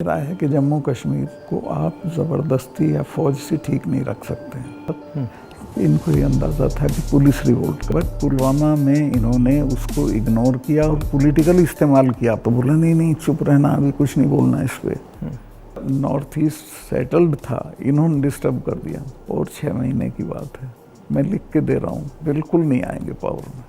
राय है कि जम्मू कश्मीर को आप ज़बरदस्ती या फौज से ठीक नहीं रख सकते हैं। इनको ये अंदाज़ा था कि पुलिस रिवोल्ट कर, बट पुलवामा में इन्होंने उसको इग्नोर किया और पॉलिटिकल इस्तेमाल किया। तो बोला नहीं चुप रहना, अभी कुछ नहीं बोलना इस पर। नॉर्थ ईस्ट सेटल्ड था, इन्होंने डिस्टर्ब कर दिया। और 6 महीने की बात है, मैं लिख के दे रहा हूँ, बिल्कुल नहीं आएंगे पावर में।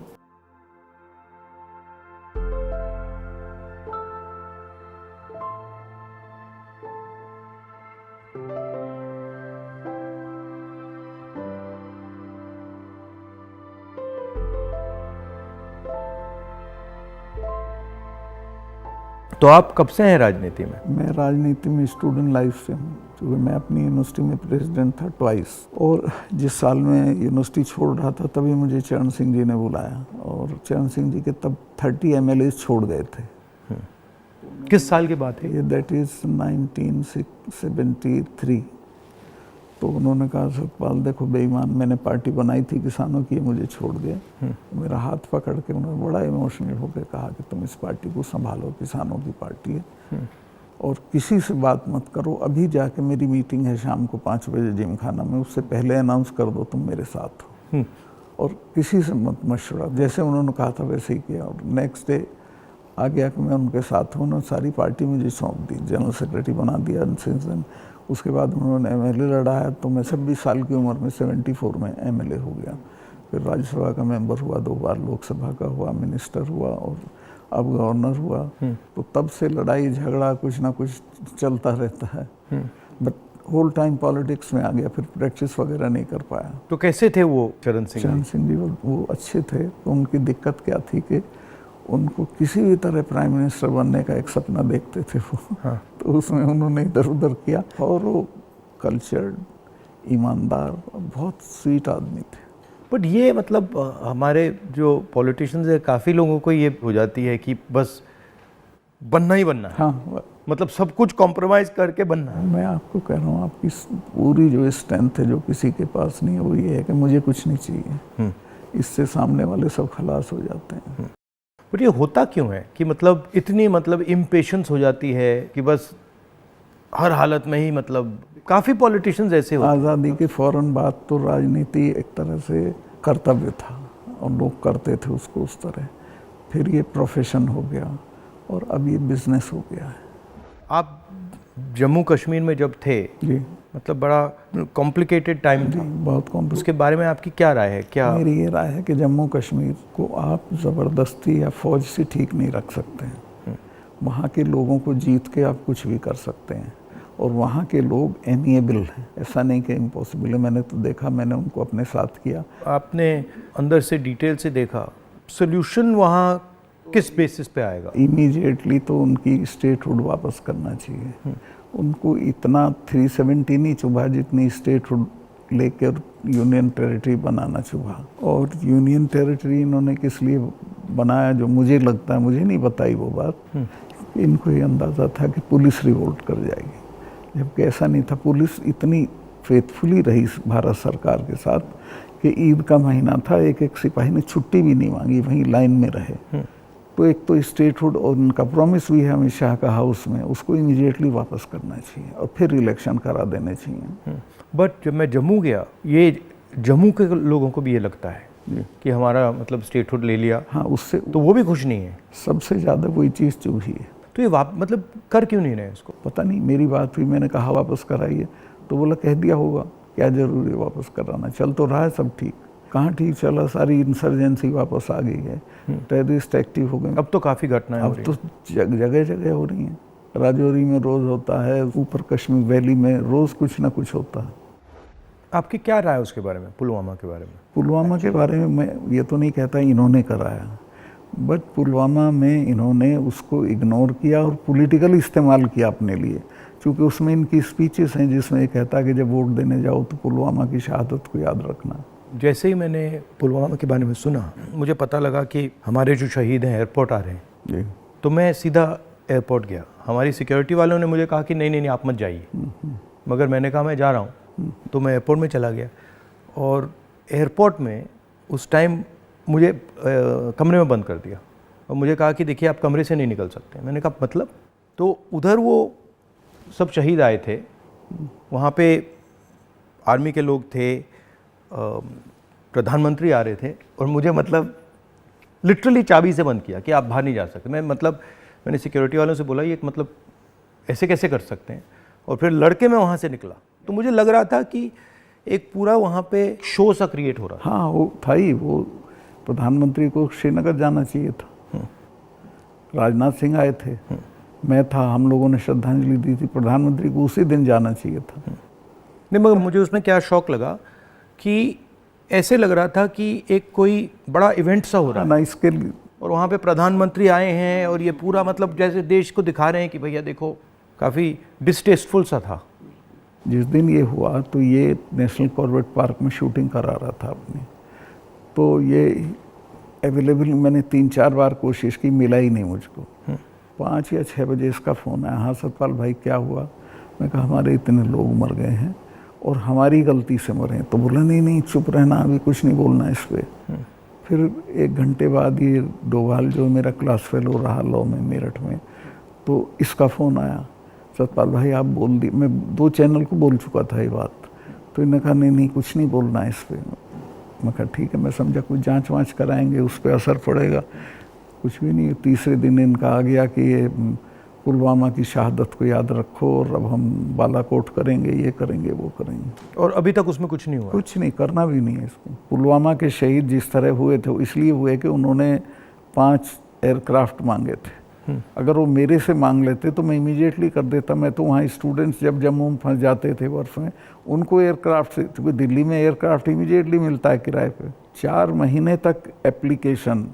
तो आप कब से हैं राजनीति में? मैं राजनीति में स्टूडेंट लाइफ से हूँ, क्योंकि मैं अपनी यूनिवर्सिटी में प्रेसिडेंट था ट्वाइस। और जिस साल मैं यूनिवर्सिटी छोड़ रहा था तभी मुझे चरण सिंह जी ने बुलाया, और चरण सिंह जी के तब 30 MLA छोड़ गए थे। किस साल की बात है? ये दैट इज़ 1973। तो उन्होंने कहा सतपाल देखो बेईमान, मैंने पार्टी बनाई थी किसानों की, मुझे छोड़ दिया। मेरा हाथ पकड़ के उन्होंने बड़ा इमोशनल होकर कहा कि तुम इस पार्टी को संभालो, किसानों की पार्टी है, और किसी से बात मत करो। अभी जाके मेरी मीटिंग है शाम को 5 बजे जिम खाना में, उससे पहले अनाउंस कर दो तुम मेरे साथ हो, और किसी से मत मशवरा। जैसे उन्होंने कहा था वैसे ही किया, और नेक्स्ट डे आ गया कि मैं उनके साथ हूँ। उन्होंने सारी पार्टी मुझे सौंप दी, जनरल सेक्रेटरी बना दिया। उसके बाद उन्होंने MLA लड़ाया, तो मैं 26 साल की उम्र में 74 में MLA हो गया। फिर राज्यसभा का मेंबर हुआ, 2 बार लोकसभा का हुआ, मिनिस्टर हुआ, और अब गवर्नर हुआ। तो तब से लड़ाई झगड़ा कुछ ना कुछ चलता रहता है। बट होल टाइम पॉलिटिक्स में आ गया, फिर प्रैक्टिस वगैरह नहीं कर पाया। तो कैसे थे वो चरण सिंह? चरण सिंह जी वो अच्छे थे। तो उनकी दिक्कत क्या थी कि उनको किसी भी तरह प्राइम मिनिस्टर बनने का एक सपना देखते थे वो। हाँ। तो उसमें उन्होंने इधर उधर किया, और वो कल्चर्ड, ईमानदार, बहुत स्वीट आदमी थे। बट ये मतलब हमारे जो पॉलिटिशियंस है, काफ़ी लोगों को ये हो जाती है कि बस बनना ही बनना है। हाँ, मतलब सब कुछ कॉम्प्रोमाइज़ करके बनना है। मैं आपको कह रहा हूँ, आपकी पूरी जो स्ट्रेंथ है जो किसी के पास नहीं है, वो ये है कि मुझे कुछ नहीं चाहिए। इससे सामने वाले सब खलास हो जाते हैं। बट ये होता क्यों है कि मतलब इतनी मतलब इम्पेशेंस हो जाती है कि बस हर हालत में ही, मतलब काफ़ी पॉलिटिशियंस ऐसे होते हैं। आज़ादी के फ़ौरन बाद तो राजनीति एक तरह से कर्तव्य था, और लोग करते थे उसको उस तरह। फिर ये प्रोफेशन हो गया, और अब ये बिजनेस हो गया है। आप जम्मू कश्मीर में जब थे, जी, मतलब बड़ा कॉम्प्लिकेटेड टाइम था, बहुत कॉम्प्लिकेटेड। उसके बारे में आपकी क्या राय है? क्या मेरी ये राय है कि जम्मू कश्मीर को आप ज़बरदस्ती या फौज से ठीक नहीं रख सकते हैं। वहाँ के लोगों को जीत के आप कुछ भी कर सकते हैं, और वहाँ के लोग एमिएबल हैं। ऐसा नहीं कि इम्पॉसिबल है, मैंने तो देखा, मैंने उनको अपने साथ किया। आपने अंदर से डिटेल से देखा, सोल्यूशन वहाँ किस बेसिस पे आएगा? इमीडिएटली तो उनकी स्टेटहुड वापस करना चाहिए। उनको इतना 370 नहीं चुभा जितनी स्टेटहुड लेकर यूनियन टेरिटरी बनाना चुभा। और यूनियन टेरिटरी इन्होंने किस लिए बनाया, जो मुझे लगता है, मुझे नहीं बताई वो बात। इनको ये अंदाज़ा था कि पुलिस रिवोल्ट कर जाएगी, जबकि ऐसा नहीं था। पुलिस इतनी फेथफुली रही भारत सरकार के साथ कि ईद का महीना था, एक सिपाही ने छुट्टी भी नहीं मांगी, वहीं लाइन में रहे। तो एक तो स्टेटहुड, और उनका प्रॉमिस भी है अमित शाह का हाउस में, उसको इमीडिएटली वापस करना चाहिए, और फिर इलेक्शन करा देने चाहिए। बट जब मैं जम्मू गया, ये जम्मू के लोगों को भी ये लगता है कि हमारा मतलब स्टेटहुड ले लिया। हाँ, उससे तो वो भी खुश नहीं है। सबसे ज़्यादा वही चीज़ चुभी है। तो ये मतलब कर क्यों नहीं रहे इसको? पता नहीं, मेरी बात हुई, मैंने कहा वापस कराइए, तो बोला कह दिया होगा, क्या जरूरी है वापस कराना, चल तो रहा है सब ठीक। कहाँ ठीक चला, सारी इंसर्जेंसी वापस आ गई है, टेररिस्ट एक्टिव हो गए। अब तो काफ़ी घटनाएं हो रही हैं। अब तो जगह जगह हो रही हैं। राजौरी में रोज़ होता है, ऊपर कश्मीर वैली में रोज़ कुछ ना कुछ होता है। आपकी क्या राय है उसके बारे में, पुलवामा के बारे में? पुलवामा के बारे में मैं ये तो नहीं कहता इन्होंने कराया, बट पुलवामा में इन्होंने उसको इग्नोर किया और पॉलिटिकल इस्तेमाल किया अपने लिए। क्योंकि उसमें इनकी स्पीचेस हैं जिसमें कहता है कि जब वोट देने जाओ तो पुलवामा की शहादत को याद रखना। जैसे ही मैंने पुलवामा के बारे में सुना, मुझे पता लगा कि हमारे जो शहीद हैं एयरपोर्ट आ रहे हैं जी। तो मैं सीधा एयरपोर्ट गया। हमारी सिक्योरिटी वालों ने मुझे कहा कि नहीं आप मत जाइए, मगर मैंने कहा मैं जा रहा हूँ। तो मैं एयरपोर्ट में चला गया, और एयरपोर्ट में उस टाइम मुझे कमरे में बंद कर दिया, और मुझे कहा कि देखिए आप कमरे से नहीं निकल सकते। मैंने कहा मतलब? तो उधर वो सब शहीद आए थे, वहाँ पे आर्मी के लोग थे, प्रधानमंत्री आ रहे थे, और मुझे मतलब लिटरली चाबी से बंद किया कि आप बाहर नहीं जा सकते। मैंने सिक्योरिटी वालों से बोला ये मतलब ऐसे कैसे कर सकते हैं, और फिर लड़के मैं वहाँ से निकला तो मुझे लग रहा था कि एक पूरा वहाँ पे शो सा क्रिएट हो रहा था। हाँ वो था ही, वो प्रधानमंत्री को श्रीनगर जाना चाहिए था, राजनाथ सिंह आए थे, मैं था, हम लोगों ने श्रद्धांजलि दी थी, प्रधानमंत्री को उसी दिन जाना चाहिए था। नहीं मगर मुझे उसमें क्या शौक लगा कि ऐसे लग रहा था कि एक कोई बड़ा इवेंट सा हो रहा है ना इसके लिए, और वहाँ पे प्रधानमंत्री आए हैं और ये पूरा मतलब जैसे देश को दिखा रहे हैं कि भैया देखो, काफ़ी डिस्टेस्टफुल सा था। जिस दिन ये हुआ तो ये नेशनल कॉर्बेट पार्क में शूटिंग करा रहा था अपनी, तो ये अवेलेबल मैंने 3-4 बार कोशिश की, मिला ही नहीं मुझको। 5 या 6 बजे इसका फ़ोन आया, हाँ सतपाल भाई क्या हुआ? मैं कहा हमारे इतने लोग मर गए हैं और हमारी गलती से मरे हैं। तो बोला नहीं चुप रहना, अभी कुछ नहीं बोलना इस पर। फिर 1 घंटे बाद ये डोभाल जो मेरा क्लास फेलो रहा लॉ में मेरठ में, तो इसका फ़ोन आया, सतपाल भाई आप बोल दी। मैं 2 चैनल को बोल चुका था ये बात, तो इन्होंने कहा नहीं कुछ नहीं बोलना है इस पर। मैं कहा ठीक है, मैं समझा कुछ जांच वाँच कराएंगे, उस पर असर पड़ेगा। कुछ भी नहीं। तीसरे दिन इनका आ गया कि ये पुलवामा की शहादत को याद रखो और अब हम बालाकोट करेंगे, ये करेंगे, वो करेंगे। और अभी तक उसमें कुछ नहीं हुआ? कुछ नहीं, करना भी नहीं है इसको। पुलवामा के शहीद जिस तरह हुए थे इसलिए हुए कि उन्होंने 5 एयरक्राफ्ट मांगे थे। अगर वो मेरे से मांग लेते तो मैं इमीडिएटली कर देता। मैं तो वहाँ स्टूडेंट्स जब जम्मू में फंस जाते थे बर्फ में, उनको एयरक्राफ्ट से, क्योंकि दिल्ली में एयरक्राफ्ट इमीडिएटली मिलता है किराए पे। 4 महीने तक एप्लीकेशन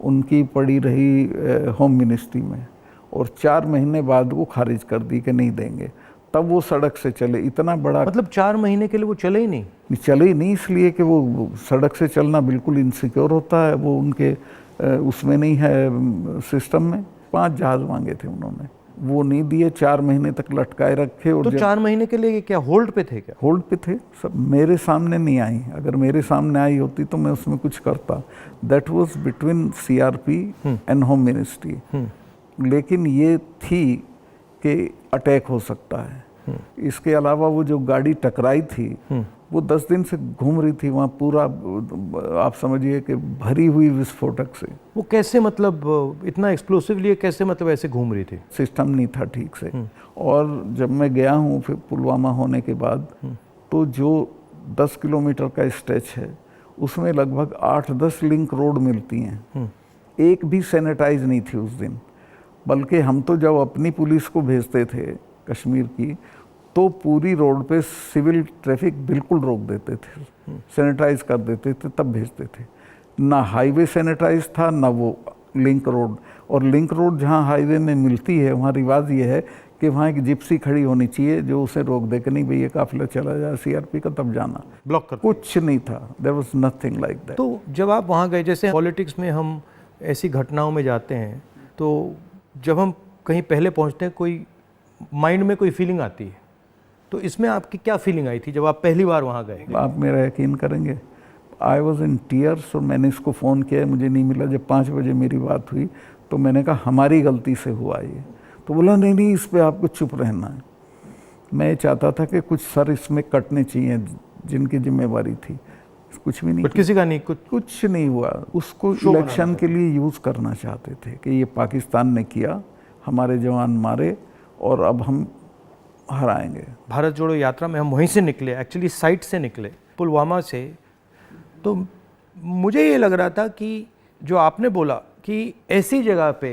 उनकी पड़ी रही होम मिनिस्ट्री में, और 4 महीने बाद वो खारिज कर दी कि नहीं देंगे। तब वो सड़क से चले। इतना बड़ा मतलब 4 महीने के लिए वो चले ही नहीं? चले ही नहीं, इसलिए कि वो सड़क से चलना बिल्कुल इनसिक्योर होता है, वो उनके उसमें नहीं है सिस्टम में। 5 जहाज मांगे थे उन्होंने, वो नहीं दिए। 4 महीने तक लटकाए रखे। और तो 4 महीने के लिए क्या होल्ड पे थे? क्या होल्ड पे थे सब? मेरे सामने नहीं आई। अगर मेरे सामने आई होती तो मैं उसमें कुछ करता। That was between CRP and home ministry. लेकिन ये थी कि अटैक हो सकता है। इसके अलावा वो जो गाड़ी टकराई थी वो 10 दिन से घूम रही थी वहाँ, पूरा आप समझिए कि भरी हुई विस्फोटक से। वो कैसे मतलब इतना एक्सप्लोसिवली कैसे मतलब ऐसे घूम रही थी? सिस्टम नहीं था ठीक से। और जब मैं गया हूँ फिर पुलवामा होने के बाद, तो जो 10 किलोमीटर का स्ट्रेच है उसमें लगभग 8-10 लिंक रोड मिलती हैं। एक भी सैनिटाइज नहीं थी उस दिन। बल्कि हम तो जब अपनी पुलिस को भेजते थे कश्मीर की, तो पूरी रोड पे सिविल ट्रैफिक बिल्कुल रोक देते थे, सैनिटाइज कर देते थे, तब भेजते थे। ना हाईवे सैनिटाइज था, ना वो लिंक रोड। और लिंक रोड जहाँ हाईवे में मिलती है वहाँ रिवाज ये है कि वहाँ एक जिप्सी खड़ी होनी चाहिए जो उसे रोक दे कि नहीं भैया काफिला चला जाए सीआरपी का, तब जाना। ब्लॉक कर कुछ नहीं था, there was nothing like that. तो जब आप वहाँ गए, जैसे पॉलिटिक्स में हम ऐसी घटनाओं में जाते हैं, तो जब हम कहीं पहले पहुँचते हैं कोई माइंड में कोई फीलिंग आती है, तो इसमें आपकी क्या फीलिंग आई थी जब आप पहली बार वहाँ गए? आप मेरा यकीन करेंगे, आई वॉज इन टीयर्स। और मैंने इसको फ़ोन किया, मुझे नहीं मिला। जब 5 बजे मेरी बात हुई तो मैंने कहा हमारी गलती से हुआ ये। तो बोला नहीं इस पर आपको चुप रहना है। मैं चाहता था कि कुछ सर इसमें कटने चाहिए जिनकी जिम्मेवारी थी। कुछ भी नहीं, किसी का नहीं, कुछ नहीं हुआ। उसको इलेक्शन के लिए यूज़ करना चाहते थे कि ये पाकिस्तान ने किया, हमारे जवान मारे और अब हम हराएंगे। भारत जोड़ो यात्रा में हम वहीं से निकले, एक्चुअली साइट से निकले, पुलवामा से। तो मुझे ये लग रहा था कि जो आपने बोला कि ऐसी जगह पे,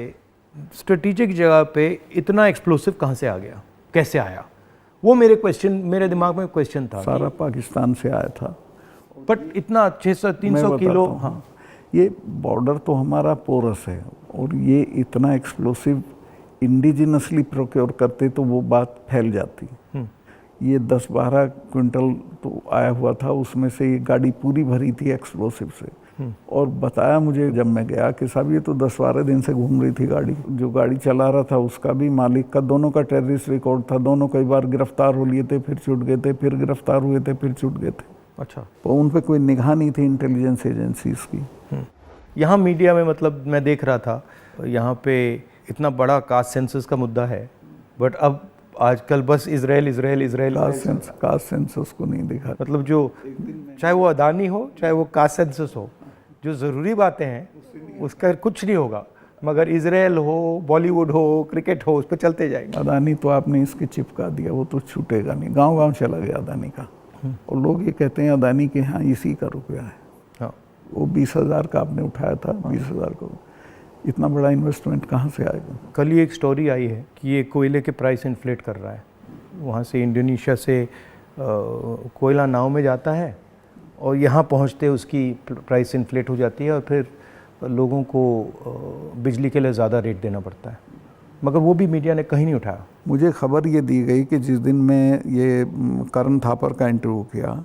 स्ट्रेटेजिक जगह पे इतना एक्सप्लोसिव कहाँ से आ गया, कैसे आया, वो मेरे दिमाग में क्वेश्चन था। सारा पाकिस्तान से आया था, बट इतना 600-300 किलो। हाँ, ये बॉर्डर तो हमारा पोरस है, और ये इतना एक्सप्लोसिव इंडिजिनसली प्रोक्योर करते तो वो बात फैल जाती। ये 10-12 क्विंटल तो आया हुआ था, उसमें से ये गाड़ी पूरी भरी थी एक्सप्लोसिव से। और बताया मुझे जब मैं गया कि साहब ये तो 10-12 दिन से घूम रही थी गाड़ी। जो गाड़ी चला रहा था उसका भी, मालिक का, दोनों का टेररिस्ट रिकॉर्ड था। दोनों कई बार गिरफ्तार हो लिए थे, फिर छूट गए थे, फिर गिरफ्तार हुए थे, फिर छूट गए थे। अच्छा, तो उन पर कोई निगाह नहीं थी इंटेलिजेंस एजेंसीज की। यहाँ मीडिया में मतलब मैं देख रहा था, यहाँ पे इतना बड़ा कास्ट सेंसस का मुद्दा है, बट अब आजकल बस Israel Israel Israel, caste census को नहीं देखा। मतलब जो चाहे वो अदानी हो चाहे वो कास्ट सेंसस हो, जो ज़रूरी बातें हैं उसका कुछ नहीं होगा, मगर इजराइल हो, बॉलीवुड हो, क्रिकेट हो, उस पर चलते जाएंगे। अदानी तो आपने इसके चिपका दिया, वो तो छूटेगा नहीं, गांव गांव चला गया अदानी का। और लोग ये कहते हैं अदानी के यहाँ इसी का रुपया है। हाँ, वो 20,000 का आपने उठाया था, 20,000 को इतना बड़ा इन्वेस्टमेंट कहाँ से आएगा? कल ही एक स्टोरी आई है कि ये कोयले के प्राइस इन्फ्लेट कर रहा है। वहाँ से इंडोनेशिया से कोयला नाव में जाता है और यहाँ पहुँचते उसकी प्राइस इन्फ्लेट हो जाती है और फिर लोगों को बिजली के लिए ज़्यादा रेट देना पड़ता है, मगर वो भी मीडिया ने कहीं नहीं उठाया। मुझे खबर ये दी गई कि जिस दिन मैं ये करण थापर का इंटरव्यू किया,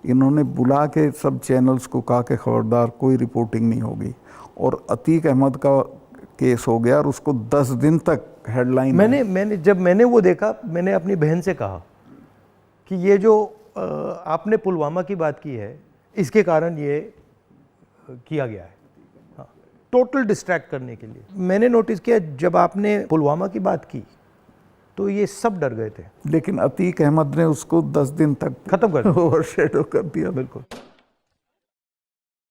इन्होंने बुला के सब चैनल्स को कहा कि खबरदार कोई रिपोर्टिंग नहीं होगी, और अतीक अहमद का केस हो गया और उसको 10 दिन तक हेडलाइन। जब मैंने वो देखा, मैंने अपनी बहन से कहा कि ये जो आपने पुलवामा की बात की है, इसके कारण ये किया गया है, हाँ, टोटल डिस्ट्रैक्ट करने के लिए। मैंने नोटिस किया जब आपने पुलवामा की बात की तो ये सब डर गए थे, लेकिन अतीक अहमद ने उसको 10 दिन तक खत्म कर दिया, ओवरशैडो कर दिया। बिल्कुल।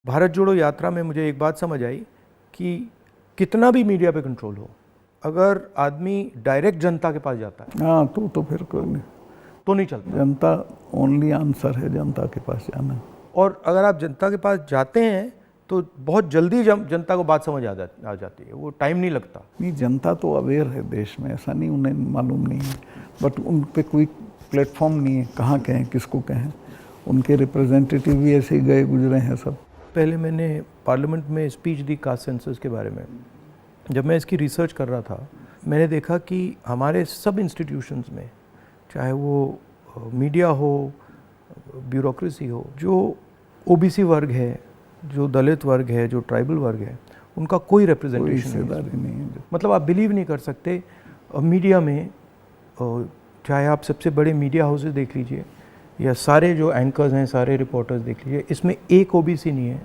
भारत जोड़ो यात्रा में मुझे एक बात समझ आई कि कितना भी मीडिया पे कंट्रोल हो, अगर आदमी डायरेक्ट जनता के पास जाता है, हाँ, तो फिर कोई नहीं, तो नहीं चलता। जनता ओनली आंसर है, जनता के पास जाना। और अगर आप जनता के पास जाते हैं तो बहुत जल्दी जनता को बात समझ आ जाती है, वो टाइम नहीं लगता। नहीं, जनता तो अवेयर है देश में, ऐसा नहीं उन्हें मालूम नहीं है, बट उन पे कोई प्लेटफॉर्म नहीं है, कहाँ कहें, किसको कहें। उनके रिप्रेजेंटेटिव भी ऐसे ही गए गुजरे हैं सब। पहले मैंने पार्लियामेंट में स्पीच दी कास्ट सेंसस के बारे में। जब मैं इसकी रिसर्च कर रहा था, मैंने देखा कि हमारे सब इंस्टीट्यूशंस में, चाहे वो मीडिया हो, ब्यूरोक्रेसी हो, जो ओबीसी वर्ग है, जो दलित वर्ग है, जो ट्राइबल वर्ग है, उनका कोई रिप्रेजेंटेशन नहीं है। मतलब आप बिलीव नहीं कर सकते, मीडिया में चाहे आप सबसे बड़े मीडिया हाउसेस देख लीजिए या सारे जो एंकर्स हैं, सारे रिपोर्टर्स देख लीजिए, इसमें एक ओबीसी नहीं है,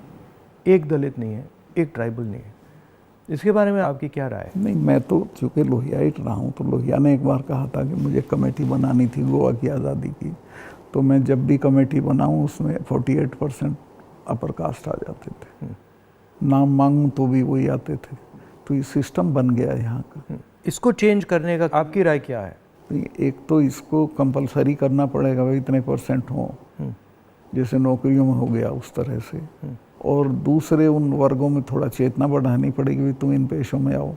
एक दलित नहीं है, एक ट्राइबल नहीं है। इसके बारे में आपकी क्या राय है? नहीं, मैं तो चूँकि लोहियाइट रहा हूँ, तो लोहिया ने एक बार कहा था कि मुझे कमेटी बनानी थी गोवा की आज़ादी की, तो मैं जब भी कमेटी बनाऊँ उसमें 48% अपर कास्ट आ जाते थे, नाम मांगूं तो भी वही आते थे। तो ये सिस्टम बन गया है यहाँ का। इसको चेंज करने का आपकी राय क्या है? एक तो इसको कंपलसरी करना पड़ेगा, भाई इतने % हो, जैसे नौकरियों में हो गया उस तरह से। और दूसरे उन वर्गों में थोड़ा चेतना बढ़ानी पड़ेगी, भाई तुम इन पेशों में आओ।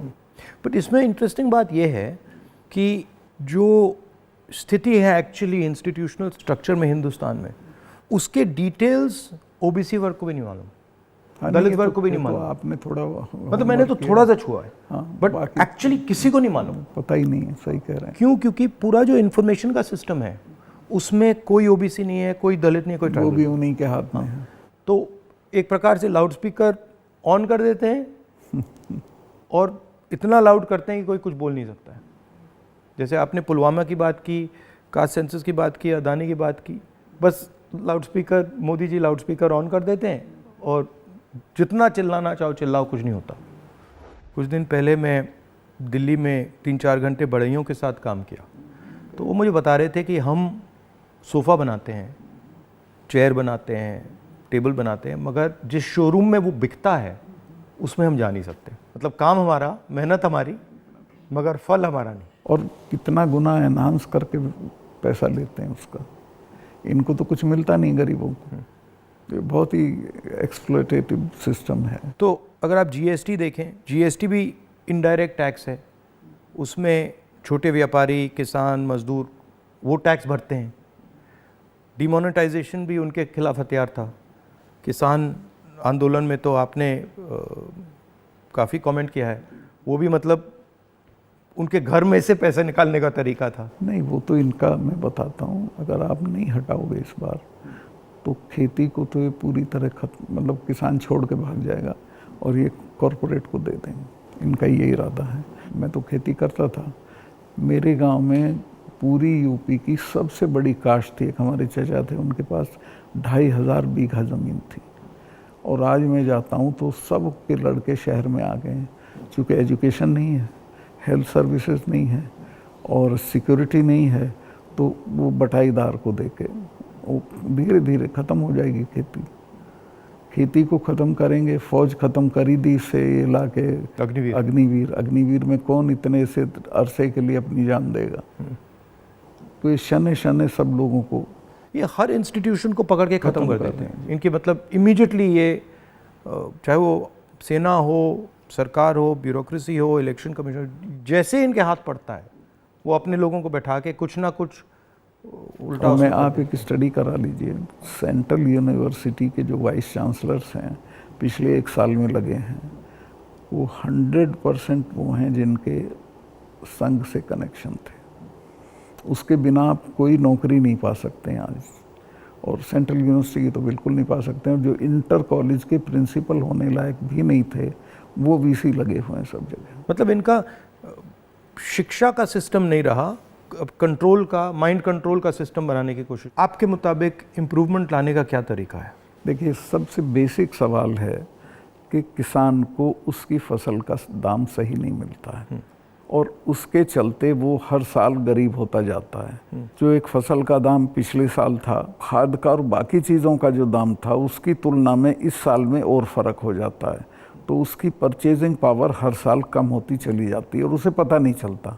बट इसमें इंटरेस्टिंग बात यह है कि जो स्थिति है एक्चुअली इंस्टीट्यूशनल स्ट्रक्चर में हिंदुस्तान में, उसके डिटेल्स ओबीसी वर्ग को भी नहीं मालूम, दलित वर्ग को भी नहीं मालूम। आपने थोड़ा, मतलब मैंने तो थोड़ा सा छुआ है, हाँ, बट एक्चुअली किसी को नहीं मालूम, पता ही नहीं है। सही कह रहे हैं। क्यों? क्योंकि पूरा जो इन्फॉर्मेशन का सिस्टम है उसमें कोई ओबीसी नहीं है, कोई दलित नहीं है, कोई वो ट्राइबल भी उन्हीं के हाथ में है। तो एक प्रकार से लाउड स्पीकर ऑन कर देते हैं और इतना लाउड करते हैं कि कोई कुछ बोल नहीं सकता है। जैसे आपने पुलवामा की बात की, कास्ट सेंसस की बात की, अदानी की बात की, बस loud speaker, Modi ji loud speaker on कर देते हैं और जितना चिल्लाना चाहो चिल्लाओ, कुछ नहीं होता। कुछ दिन पहले मैं दिल्ली में 3-4 घंटे बढ़इयों के साथ काम किया, तो वो मुझे बता रहे थे कि हम सोफ़ा बनाते हैं, चेयर बनाते हैं, टेबल बनाते हैं, मगर जिस शोरूम में वो बिकता है उसमें हम जा नहीं सकते। मतलब काम हमारा, मेहनत हमारी, मगर फल हमारा नहीं। और कितना गुना एनहांस करके पैसा लेते हैं उसका। इनको तो कुछ मिलता नहीं गरीबों को। ये बहुत ही एक्सप्लॉयटेटिव सिस्टम है। तो अगर आप जीएसटी देखें, जीएसटी भी इनडायरेक्ट टैक्स है, उसमें छोटे व्यापारी, किसान, मजदूर वो टैक्स भरते हैं। डिमोनेटाइजेशन भी उनके खिलाफ हथियार था। किसान आंदोलन में तो आपने काफ़ी कमेंट किया है, वो भी मतलब उनके घर में से पैसे निकालने का तरीका था। नहीं, वो तो इनका मैं बताता हूँ, अगर आप नहीं हटाओगे इस बार तो खेती को तो ये पूरी तरह खत्म, मतलब किसान छोड़ के भाग जाएगा और ये कॉरपोरेट को दे देंगे। इनका ये इरादा है। मैं तो खेती करता था, मेरे गांव में पूरी यूपी की सबसे बड़ी काश्त थी, एक हमारे चचा थे, उनके पास 2500 बीघा ज़मीन थी। और आज मैं जाता हूँ तो सब के लड़के शहर में आ गए हैं, चूँकि एजुकेशन नहीं है, हेल्थ सर्विसेज नहीं है, और सिक्योरिटी नहीं है तो वो बटाईदार को देके वो धीरे धीरे ख़त्म हो जाएगी खेती। खेती को ख़त्म करेंगे, फौज ख़त्म करी दी से ये ला के अग्निवीर में कौन इतने से अरसे के लिए अपनी जान देगा। तो ये शने शने सब लोगों को, ये हर इंस्टीट्यूशन को पकड़ के ख़त्म कर देते हैं। इनकी मतलब इमीडिएटली ये चाहे वो सेना हो, सरकार हो, ब्यूरोक्रेसी हो, इलेक्शन कमीशन, जैसे इनके हाथ पड़ता है वो अपने लोगों को बैठा के कुछ ना कुछ उल्टा। मैं आप एक स्टडी करा लीजिए, सेंट्रल यूनिवर्सिटी के जो वाइस चांसलर्स हैं पिछले 1 साल में लगे हैं, वो 100% वो हैं जिनके संघ से कनेक्शन थे। उसके बिना आप कोई नौकरी नहीं पा सकते हैं आज, और सेंट्रल यूनिवर्सिटी की तो बिल्कुल नहीं पा सकते हैं। जो इंटर कॉलेज के प्रिंसिपल होने लायक भी नहीं थे वो वीसी लगे हुए हैं सब जगह। मतलब इनका शिक्षा का सिस्टम नहीं रहा, अब कंट्रोल का, माइंड कंट्रोल का सिस्टम बनाने की कोशिश। आपके मुताबिक इम्प्रूवमेंट लाने का क्या तरीका है? देखिए, सबसे बेसिक सवाल है कि किसान को उसकी फसल का दाम सही नहीं मिलता है और उसके चलते वो हर साल गरीब होता जाता है। जो एक फसल का दाम पिछले साल था, खाद का और बाकी चीज़ों का जो दाम था उसकी तुलना में इस साल में और फ़र्क हो जाता है, तो उसकी परचेजिंग पावर हर साल कम होती चली जाती है और उसे पता नहीं चलता।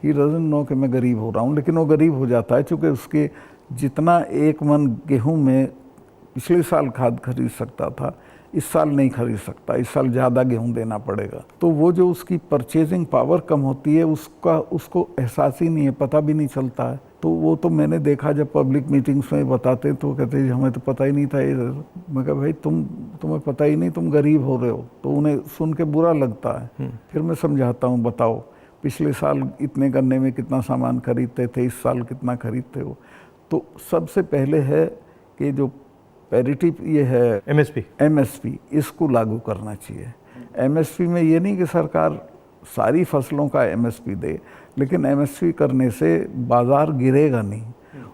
ही डजंट नो कि मैं गरीब हो रहा हूँ, लेकिन वो गरीब हो जाता है क्योंकि उसके जितना 1 मन गेहूँ में पिछले साल खाद खरीद सकता था इस साल नहीं खरीद सकता, इस साल ज़्यादा गेहूँ देना पड़ेगा। तो वो जो उसकी परचेजिंग पावर कम होती है उसको एहसास ही नहीं है, पता भी नहीं चलता है। तो वो तो मैंने देखा जब पब्लिक मीटिंग्स में बताते तो कहते हैं हमें तो पता ही नहीं था ये। मैं कहा भाई तुम्हें पता ही नहीं, तुम गरीब हो रहे हो। तो उन्हें सुन के बुरा लगता है। फिर मैं समझाता हूँ, बताओ पिछले साल इतने गन्ने में कितना सामान खरीदते थे, इस साल कितना खरीदते हो। तो सबसे पहले है कि जो पैरिटी ये है एमएसपी इसको लागू करना चाहिए। एमएसपी में ये नहीं कि सरकार सारी फसलों का एमएसपी दे, लेकिन एमएसपी करने से बाज़ार गिरेगा नहीं।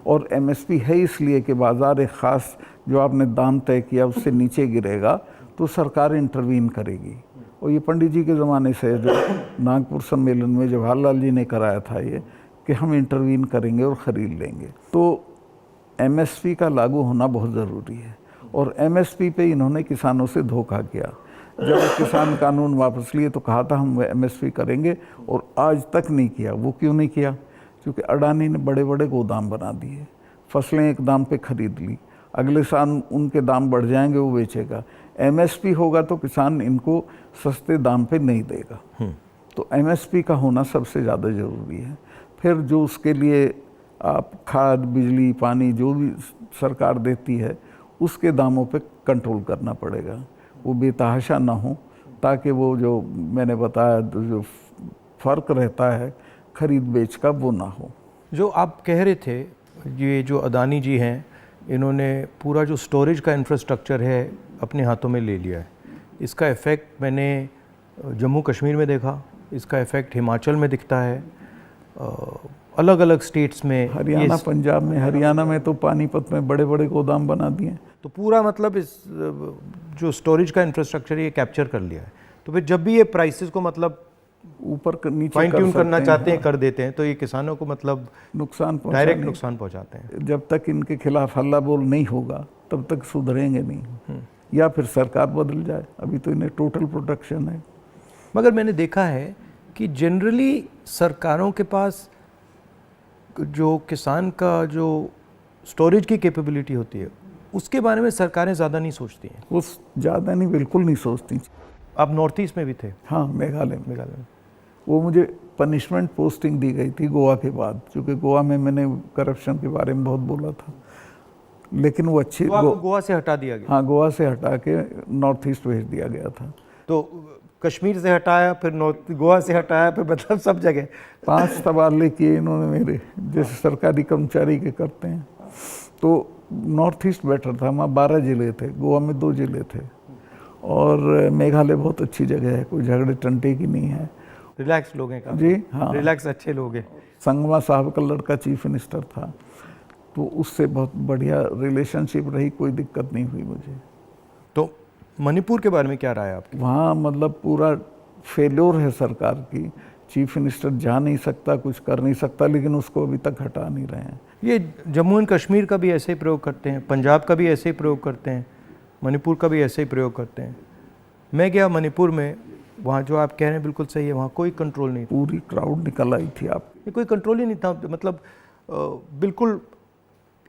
और एमएसपी है इसलिए कि बाज़ार एक ख़ास जो आपने दाम तय किया उससे नीचे गिरेगा तो सरकार इंटरवीन करेगी। और ये पंडित जी के ज़माने से जो नागपुर सम्मेलन में जवाहरलाल जी ने कराया था ये कि हम इंटरवीन करेंगे और ख़रीद लेंगे। तो एमएसपी का लागू होना बहुत ज़रूरी है। और एमएसपी पे इन्होंने किसानों से धोखा किया। जब किसान कानून वापस लिए तो कहा था हम एमएसपी करेंगे और आज तक नहीं किया। वो क्यों नहीं किया? क्योंकि अडानी ने बड़े बड़े गोदाम बना दिए, फसलें एक दाम पे खरीद ली, अगले साल उनके दाम बढ़ जाएंगे, वो बेचेगा। एमएसपी होगा तो किसान इनको सस्ते दाम पे नहीं देगा। तो एमएसपी का होना सबसे ज़्यादा ज़रूरी है। फिर जो उसके लिए आप खाद, बिजली, पानी जो भी सरकार देती है उसके दामों पे कंट्रोल करना पड़ेगा, वो बेतहाशा ना हो, ताकि वो जो मैंने बताया जो फ़र्क रहता है खरीद बेच का वो ना हो। जो आप कह रहे थे, ये जो अदानी जी हैं इन्होंने पूरा जो स्टोरेज का इंफ्रास्ट्रक्चर है अपने हाथों में ले लिया है। इसका इफ़ेक्ट मैंने जम्मू कश्मीर में देखा, इसका इफ़ेक्ट हिमाचल में दिखता है, अलग अलग स्टेट्स में, हरियाणा, पंजाब में। हरियाणा में तो पानीपत में बड़े बड़े गोदाम बना दिए। तो पूरा मतलब इस जो स्टोरेज का इंफ्रास्ट्रक्चर ये कैप्चर कर लिया है। तो फिर जब भी ये प्राइसेस को मतलब ऊपर नीचे फाइन ट्यून करना चाहते हैं, कर देते हैं, तो ये किसानों को मतलब नुकसान, डायरेक्ट नुकसान पहुंचाते हैं। जब तक इनके खिलाफ हल्ला बोल नहीं होगा तब तक सुधरेंगे नहीं, या फिर सरकार बदल जाए। अभी तो इन्हें टोटल प्रोटेक्शन है। मगर मैंने देखा है कि जनरली सरकारों के पास जो किसान का जो स्टोरेज की कैपेबिलिटी होती है उसके बारे में सरकारें ज़्यादा नहीं सोचती हैं। वो ज़्यादा नहीं, बिल्कुल नहीं सोचती। आप नॉर्थ ईस्ट में भी थे? हाँ, मेघालय में। में वो मुझे पनिशमेंट पोस्टिंग दी गई थी गोवा के बाद, क्योंकि गोवा में मैंने करप्शन के बारे में बहुत बोला था। लेकिन वो अच्छी तो आपको गोवा से हटा दिया गया? हाँ, गोवा से हटा के नॉर्थ ईस्ट भेज दिया गया था। तो कश्मीर से हटाया, फिर नॉर्थ गोवा से हटाया, फिर मतलब सब जगह 5 तबादले किए इन्होंने मेरे, जैसे सरकारी कर्मचारी के करते हैं। तो नॉर्थ ईस्ट बेटर था, वहाँ 12 ज़िले थे, गोवा में 2 ज़िले थे। और मेघालय बहुत अच्छी जगह है, कोई झगड़े टंटे की नहीं है, रिलैक्स लोग हैं जी। हाँ, रिलैक्स अच्छे लोग हैं। संगमा साहब का लड़का चीफ मिनिस्टर था, तो उससे बहुत बढ़िया रिलेशनशिप रही, कोई दिक्कत नहीं हुई मुझे। तो मणिपुर के बारे में क्या राय है आपकी? वहाँ मतलब पूरा फेल्योर है सरकार की, चीफ मिनिस्टर जा नहीं सकता, कुछ कर नहीं सकता, लेकिन उसको अभी तक हटा नहीं रहे हैं। ये जम्मू एंड कश्मीर का भी ऐसे ही प्रयोग करते हैं, पंजाब का भी ऐसे ही प्रयोग करते हैं, मणिपुर का भी ऐसे ही प्रयोग करते हैं। मैं गया मणिपुर में, वहाँ जो आप कह रहे हैं बिल्कुल सही है, वहाँ कोई कंट्रोल नहीं था। पूरी क्राउड निकल आई थी। आप ये कोई कंट्रोल ही नहीं था, मतलब बिल्कुल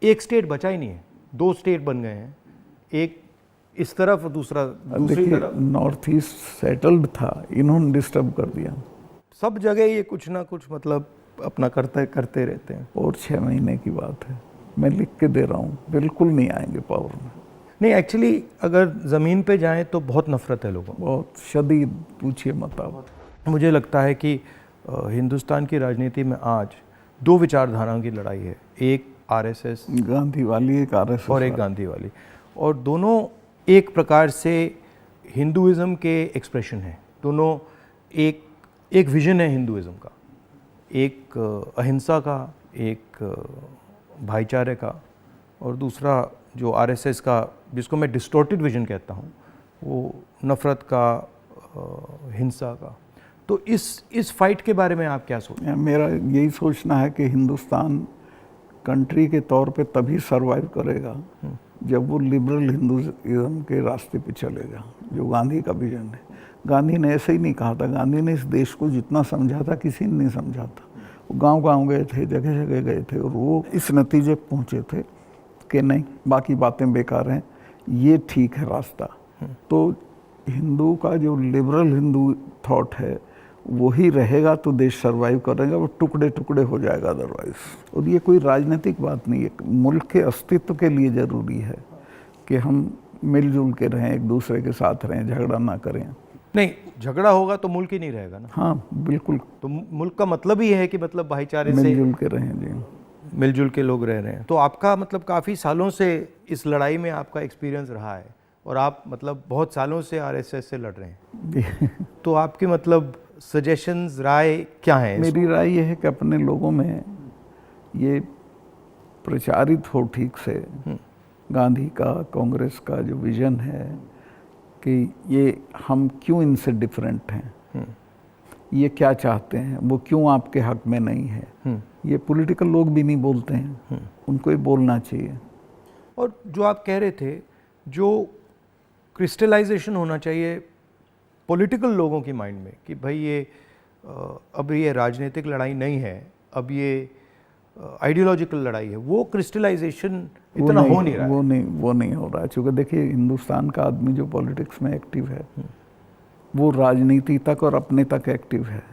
एक स्टेट बचा ही नहीं है, 2 स्टेट बन गए हैं, एक इस तरफ और दूसरा दूसरी तरफ। नॉर्थ ईस्ट सेटल्ड था, इन्होंने डिस्टर्ब कर दिया। सब जगह ये कुछ ना कुछ मतलब अपना करते रहते हैं। और 6 महीने की बात है, मैं लिख के दे रहा हूँ, बिल्कुल नहीं आएंगे पावर में। नहीं, एक्चुअली अगर ज़मीन पे जाएं तो बहुत नफरत है लोगों को, बहुत शदीद, पूछिए मत आप। मुझे लगता है कि हिंदुस्तान की राजनीति में आज 2 विचारधाराओं की लड़ाई है, एक आरएसएस गांधी वाली, एक आरएसएस और एक गांधी वाली, और दोनों एक प्रकार से हिंदुइज्म के एक्सप्रेशन हैं। दोनों एक विजन है हिंदुइज्म का, एक अहिंसा का, एक भाईचारे का, और दूसरा जो आरएसएस का, जिसको मैं डिस्टॉर्टेड विजन कहता हूँ, वो नफ़रत का, हिंसा का। तो इस फाइट के बारे में आप क्या सोचते हैं? मेरा यही सोचना है कि हिंदुस्तान कंट्री के तौर पे तभी सरवाइव करेगा जब वो लिबरल हिंदुइज्म के रास्ते पे चलेगा, जो गांधी का विजन है। गांधी ने ऐसे ही नहीं कहा था, गांधी ने इस देश को जितना समझा था किसी ने नहीं समझा था। वो गांव-गांव गए थे, जगह जगह गए थे, और वो इस नतीजे पे पहुँचे थे कि नहीं, बाकी बातें बेकार हैं, ये ठीक है रास्ता। तो हिंदू का जो लिबरल हिंदू थॉट है वही रहेगा तो देश सरवाइव करेगा, वो टुकड़े टुकड़े हो जाएगा अदरवाइज। और ये कोई राजनीतिक बात नहीं है, मुल्क के अस्तित्व के लिए ज़रूरी है कि हम मिलजुल के रहें, एक दूसरे के साथ रहें, झगड़ा ना करें। नहीं, झगड़ा होगा तो मुल्क ही नहीं रहेगा ना। हाँ बिल्कुल, तो मुल्क का मतलब ही है कि मतलब भाईचारे से मिलजुल के रहें जी, मिलजुल के लोग रह रहे हैं। तो आपका मतलब काफ़ी सालों से इस लड़ाई में आपका एक्सपीरियंस रहा है, और आप मतलब बहुत सालों से आरएसएस से लड़ रहे हैं। तो आपके मतलब सजेशंस, राय क्या है? मेरी राय ये है कि अपने लोगों में ये प्रचारित हो ठीक से गांधी का, कांग्रेस का जो विजन है कि ये हम क्यों इनसे डिफरेंट हैं, ये क्या चाहते हैं, वो क्यों आपके हक में नहीं है, ये पॉलिटिकल लोग भी नहीं बोलते हैं, उनको ये बोलना चाहिए। और जो आप कह रहे थे, जो क्रिस्टलाइजेशन होना चाहिए पॉलिटिकल लोगों की माइंड में कि भाई ये अब ये राजनीतिक लड़ाई नहीं है, अब ये आइडियोलॉजिकल लड़ाई है, वो क्रिस्टलाइजेशन इतना हो नहीं रहा है। वो नहीं हो रहा है, क्योंकि देखिए हिंदुस्तान का आदमी जो पॉलिटिक्स में एक्टिव है वो राजनीति तक और अपने तक एक्टिव है।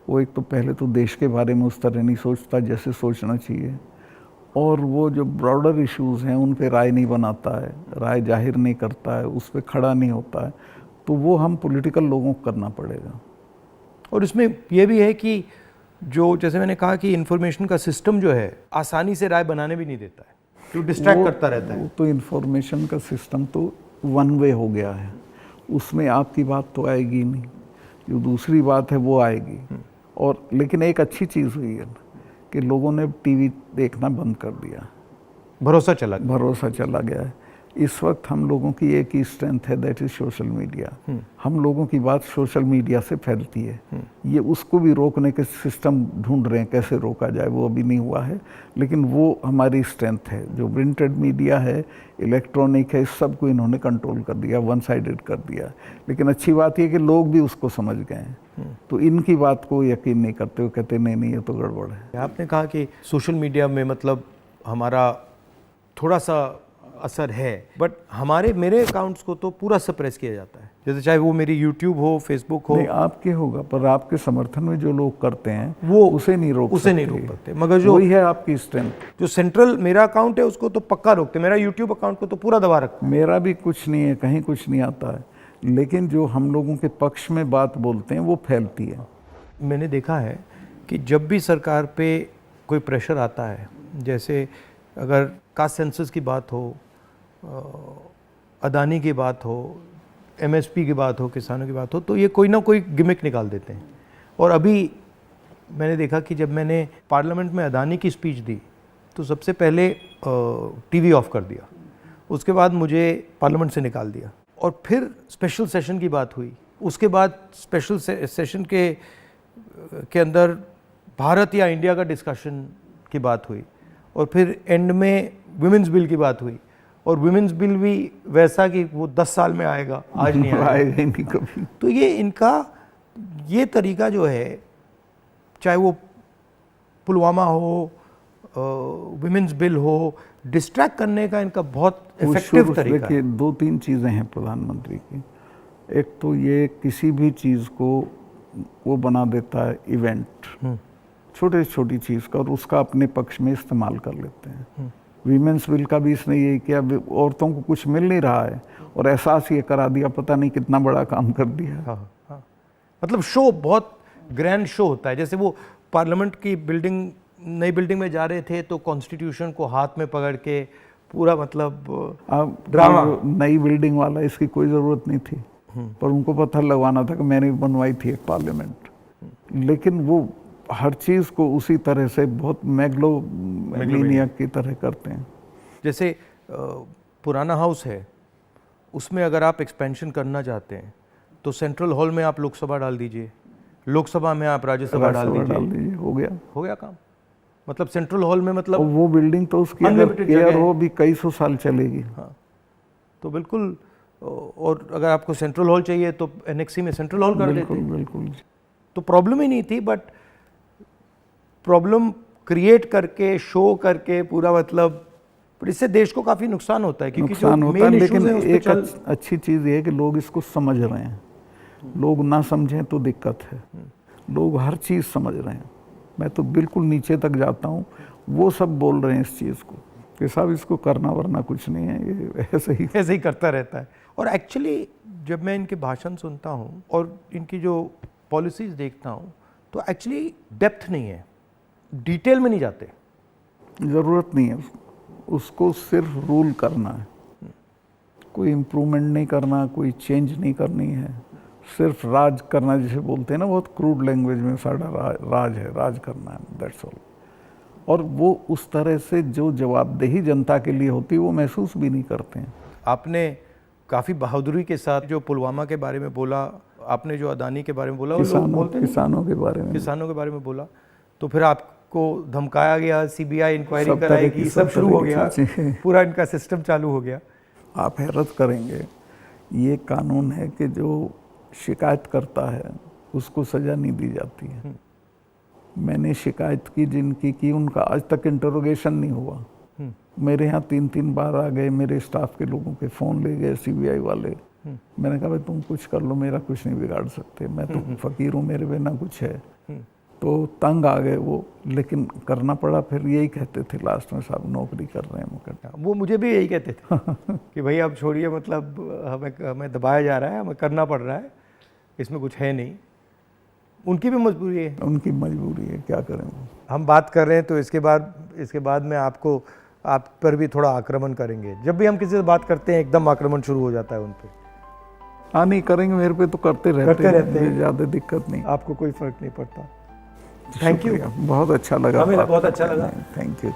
वो एक तो पहले तो देश के बारे में उस तरह नहीं सोचता जैसे सोचना चाहिए, और वो जो ब्रॉडर इश्यूज़ हैं उन पे राय नहीं बनाता है, राय जाहिर नहीं करता है, उस पर खड़ा नहीं होता है। तो वो हम पॉलिटिकल लोगों को करना पड़ेगा। और इसमें यह भी है कि जो जैसे मैंने कहा कि इंफॉर्मेशन का सिस्टम जो है आसानी से राय बनाने भी नहीं देता है, जो डिस्ट्रैक्ट करता रहता है। वो तो इंफॉर्मेशन का सिस्टम तो वन वे हो गया है, उसमें आपकी बात तो आएगी नहीं, जो दूसरी बात है वो आएगी। और लेकिन एक अच्छी चीज़ हुई है कि लोगों ने टीवी देखना बंद कर दिया, भरोसा चला गया है। इस वक्त हम लोगों की एक ही स्ट्रेंथ है, दैट इज सोशल मीडिया। हम लोगों की बात सोशल मीडिया से फैलती है। ये उसको भी रोकने के सिस्टम ढूंढ रहे हैं, कैसे रोका जाए, वो अभी नहीं हुआ है, लेकिन वो हमारी स्ट्रेंथ है। जो प्रिंटेड मीडिया है, इलेक्ट्रॉनिक है, इस सब को इन्होंने कंट्रोल कर दिया, वन साइडेड कर दिया। लेकिन अच्छी बात यह कि लोग भी उसको समझ गए हैं, तो इनकी बात को यकीन नहीं करते, वो कहते नहीं ये तो गड़बड़ है। आपने कहा कि सोशल मीडिया में मतलब हमारा थोड़ा सा असर है, बट मेरे अकाउंट्स को तो पूरा सप्रेस किया जाता है, जैसे चाहे वो मेरी यूट्यूब हो, फेसबुक हो। नहीं, आपके होगा, पर आपके समर्थन में जो लोग करते हैं वो उसे नहीं रोक सकते। मगर जो वही है आपकी स्ट्रेंथ। जो सेंट्रल मेरा अकाउंट है उसको तो पक्का रोकते, मेरा यूट्यूब अकाउंट को तो पूरा दबा रखते। मेरा भी कुछ नहीं है, कहीं कुछ नहीं आता है, लेकिन जो हम लोगों के पक्ष में बात बोलते हैं वो फैलती है। मैंने देखा है कि जब भी सरकार पे कोई प्रेशर आता है, जैसे अगर कास्ट सेंसस की बात हो, अदानी की बात हो, एमएसपी की बात हो, किसानों की बात हो, तो ये कोई ना कोई गिमिक निकाल देते हैं। और अभी मैंने देखा कि जब मैंने पार्लियामेंट में अदानी की स्पीच दी तो सबसे पहले टीवी ऑफ कर दिया, उसके बाद मुझे पार्लियामेंट से निकाल दिया, और फिर स्पेशल सेशन की बात हुई, उसके बाद स्पेशल सेशन के के अंदर भारत या इंडिया का डिस्कशन की बात हुई, और फिर एंड में विमेंस बिल की बात हुई, और विमेंस बिल भी वैसा कि वो 10 साल में आएगा, आज नहीं आएगा ही नहीं कभी। तो ये इनका ये तरीका जो है, चाहे वो पुलवामा हो, विमेंस बिल हो, डिस्ट्रैक्ट करने का इनका बहुत इफेक्टिव तरीका है। देखिए 2-3 चीज़ें हैं प्रधानमंत्री की। एक तो ये किसी भी चीज़ को वो बना देता है इवेंट, छोटी छोटी चीज़ का, और उसका अपने पक्ष में इस्तेमाल कर लेते हैं। वीमेंस बिल का भी इसने यही किया, औरतों को कुछ मिल नहीं रहा है और एहसास ये करा दिया, पता नहीं कितना बड़ा काम कर दिया। हाँ। मतलब शो, बहुत ग्रैंड शो होता है। जैसे वो पार्लियामेंट की बिल्डिंग, नई बिल्डिंग में जा रहे थे तो कॉन्स्टिट्यूशन को हाथ में पकड़ के पूरा, मतलब अब ड्रामा। नई बिल्डिंग वाला, इसकी कोई ज़रूरत नहीं थी, पर उनको पत्थर लगवाना था कि मैंने बनवाई थी एक पार्लियामेंट। लेकिन वो हर चीज़ को उसी तरह से बहुत मैग्लोमेनियक की तरह करते हैं। जैसे पुराना हाउस है, उसमें अगर आप एक्सपेंशन करना चाहते हैं तो सेंट्रल हॉल में आप लोकसभा डाल दीजिए, लोकसभा में आप राज्यसभा डाल दीजिए, हो गया काम। मतलब सेंट्रल हॉल में, मतलब और वो बिल्डिंग तो उसकी अगर केयर हो भी कई सौ साल चलेगी। हाँ, तो बिल्कुल। और अगर आपको सेंट्रल हॉल चाहिए तो एनेक्सी में सेंट्रल हॉल कर देते। बिल्कुल। तो प्रॉब्लम ही नहीं थी, बट प्रॉब्लम क्रिएट करके, शो करके पूरा, मतलब इससे देश को काफ़ी नुकसान होता है, क्योंकि नुकसान होता है। लेकिन एक अच्छी चीज़ ये है कि लोग इसको समझ रहे हैं। लोग ना समझें तो दिक्कत है, लोग हर चीज़ समझ रहे हैं। मैं तो बिल्कुल नीचे तक जाता हूँ, वो सब बोल रहे हैं इस चीज़ को कि साहब इसको करना वरना कुछ नहीं है, ये ऐसे ही करता रहता है। और एक्चुअली जब मैं इनके भाषण सुनता हूँ और इनकी जो पॉलिसीज देखता हूँ, तो एक्चुअली डेप्थ नहीं है, डिटेल में नहीं जाते। ज़रूरत नहीं है उसको, सिर्फ रूल करना है, कोई इम्प्रूवमेंट नहीं करना, कोई चेंज नहीं करनी है, सिर्फ राज करना, जिसे बोलते हैं ना बहुत क्रूड लैंग्वेज में, सारा राज है, राज करना है, दैट्स ऑल। और वो उस तरह से जो जवाबदेही जनता के लिए होती है वो महसूस भी नहीं करते हैं। आपने काफ़ी बहादुरी के साथ जो पुलवामा के बारे में बोला, आपने जो अदानी के बारे में बोला, किसानों के बारे में बोला, तो फिर आपको धमकाया गया, सीबीआई इंक्वायरी कराएगी, सब शुरू हो गया, पूरा इनका सिस्टम चालू हो गया। आप हैरत करेंगे, ये कानून है कि जो शिकायत करता है उसको सज़ा नहीं दी जाती है। मैंने शिकायत की जिनकी की, उनका आज तक इंटरोगेशन नहीं हुआ। मेरे यहाँ 3-3 बार आ गए, मेरे स्टाफ के लोगों के फ़ोन ले गए सीबीआई वाले। मैंने कहा भाई तुम कुछ कर लो, मेरा कुछ नहीं बिगाड़ सकते, मैं तो फ़कीर हूँ, मेरे पे ना कुछ है। तो तंग आ गए वो, लेकिन करना पड़ा। फिर यही कहते थे लास्ट में, साहब नौकरी कर रहे हैं मुकदमा। वो मुझे भी यही कहते थे कि भाई अब छोड़िए, मतलब हमें दबाया जा रहा है, हमें करना पड़ रहा है, इसमें कुछ है नहीं। उनकी भी मजबूरी है, उनकी मजबूरी है, क्या करें। हम बात कर रहे हैं तो इसके बाद में आप पर भी थोड़ा आक्रमण करेंगे। जब भी हम किसी से बात करते हैं एकदम आक्रमण शुरू हो जाता है उन पर। हाँ नहीं करेंगे, मेरे पे तो करते रहते हैं, ज़्यादा दिक्कत नहीं, आपको कोई फर्क नहीं पड़ता। थैंक यू, बहुत अच्छा लगा, हमें बहुत अच्छा लगा, थैंक यू।